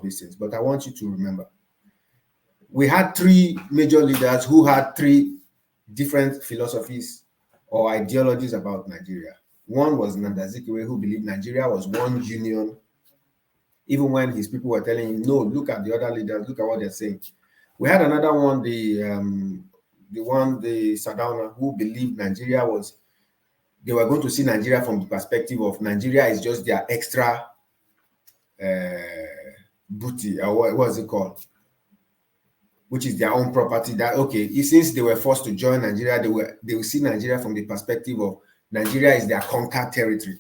these things, but I want you to remember, we had three major leaders who had three different philosophies or ideologies about Nigeria. One was Nnamdi Azikiwe, who believed Nigeria was one union, even when his people were telling him, no, look at the other leaders, look at what they're saying. We had another one, the Sardauna, who believed Nigeria was, they were going to see Nigeria from the perspective of Nigeria is just their extra booty, or what was it called? Which is their own property. That okay, since they were forced to join Nigeria, they will see Nigeria from the perspective of Nigeria is their conquered territory,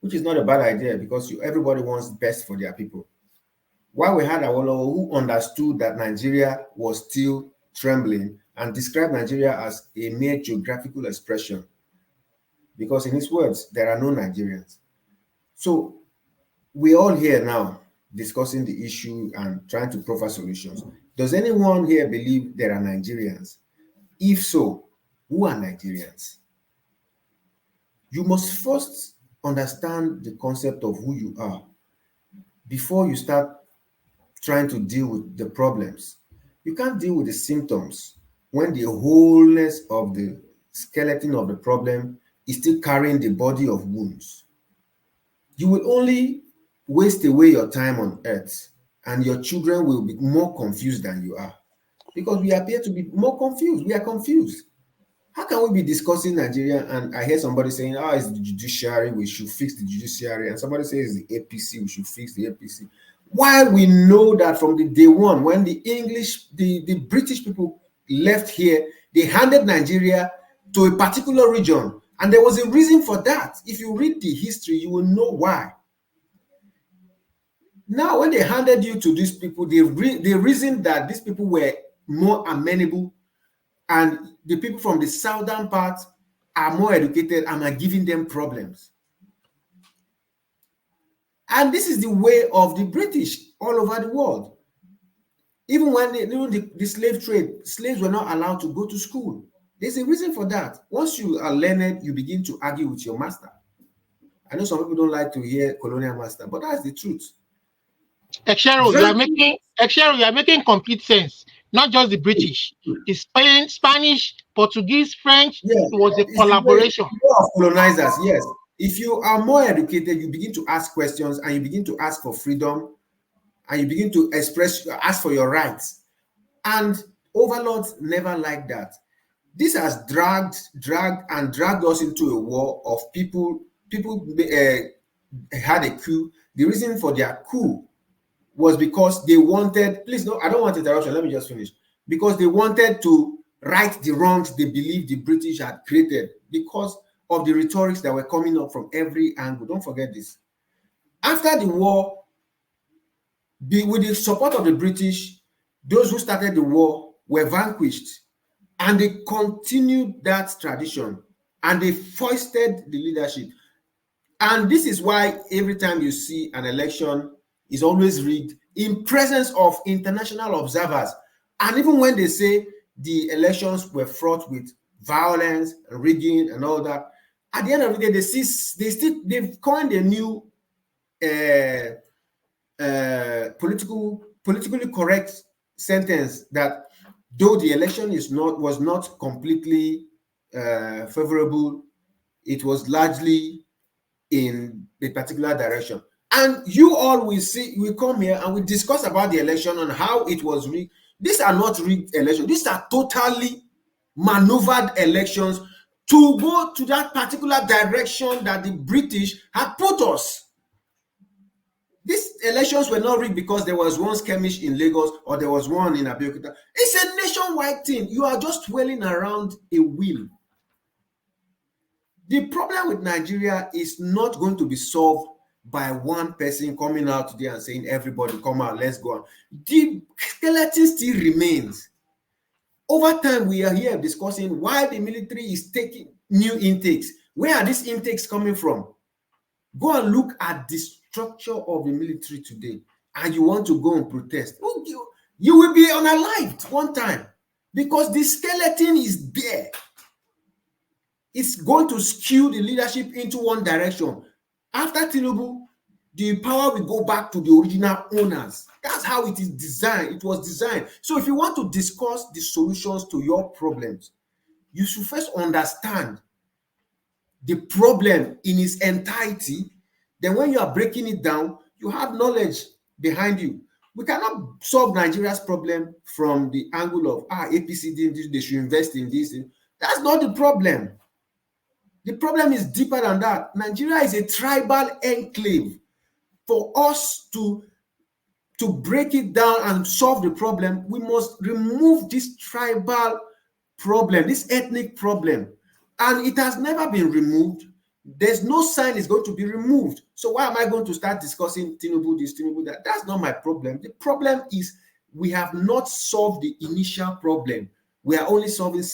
which is not a bad idea because everybody wants best for their people. While we had Awolowo, who understood that Nigeria was still trembling and described Nigeria as a mere geographical expression, because in his words, there are no Nigerians. So we're all here now discussing the issue and trying to proffer solutions. Does anyone here believe there are Nigerians? If so, who are Nigerians? You must first understand the concept of who you are before you start trying to deal with the problems. You can't deal with the symptoms when the wholeness of the skeleton of the problem is still carrying the body of wounds. You will only waste away your time on earth, and your children will be more confused than you are, because we appear to be more confused. We are confused. How can we be discussing Nigeria and I hear somebody saying, oh, it's the judiciary, we should fix the judiciary, and somebody says the APC, we should fix the APC, while we know that from the day one, when the British people left here, they handed Nigeria to a particular region, and there was a reason for that. If you read the history, you will know why. Now, when they handed you to these people, they reasoned that these people were more amenable, and the people from the southern part are more educated and are giving them problems. And this is the way of the British all over the world. Even when the slave trade, slaves were not allowed to go to school. There's a reason for that. Once you are learned, you begin to argue with your master. I know some people don't like to hear colonial master, but that's the truth. Exero, you are making complete sense. Not just the British, the Spanish, Portuguese, French. Yeah, it was a collaboration. Of colonizers, yes. If you are more educated, you begin to ask questions and you begin to ask for freedom and you begin to ask for your rights. And overlords never like that. This has dragged us into a war of people. People had a coup. The reason for their coup was because they wanted, please, no, I don't want interruption, let me just finish. Because they wanted to right the wrongs they believed the British had created because of the rhetorics that were coming up from every angle. Don't forget this. After the war, with the support of the British, those who started the war were vanquished, and they continued that tradition and they foisted the leadership. And this is why every time you see an election is always rigged in presence of international observers. And even when they say the elections were fraught with violence, rigging, and all that, at the end of the day, they've coined a new politically correct sentence that though the election was not completely favorable, it was largely in a particular direction. And you all will see, we come here and we discuss about the election and how it was rigged. These are not rigged elections. These are totally maneuvered elections to go to that particular direction that the British had put us. These elections were not rigged because there was one skirmish in Lagos or there was one in Abeokuta. It's a nationwide thing. You are just twirling around a wheel. The problem with Nigeria is not going to be solved by one person coming out today and saying, everybody come out, let's go on. The skeleton still remains. Over time, we are here discussing why the military is taking new intakes. Where are these intakes coming from? Go and look at the structure of the military today, and you want to go and protest. You will be unalived one time because the skeleton is there. It's going to skew the leadership into one direction. After Tinubu, the power will go back to the original owners. That's how it is designed. It was designed. So if you want to discuss the solutions to your problems, you should first understand the problem in its entirety. Then when you are breaking it down, you have knowledge behind you. We cannot solve Nigeria's problem from the angle of APC did this, they should invest in this. That's not the problem. The problem is deeper than that. Nigeria is a tribal enclave. For us to break it down and solve the problem, we must remove this tribal problem, this ethnic problem. And it has never been removed. There's no sign it's going to be removed. So why am I going to start discussing Tinubu this, Tinubu that? That's not my problem. The problem is we have not solved the initial problem. We are only solving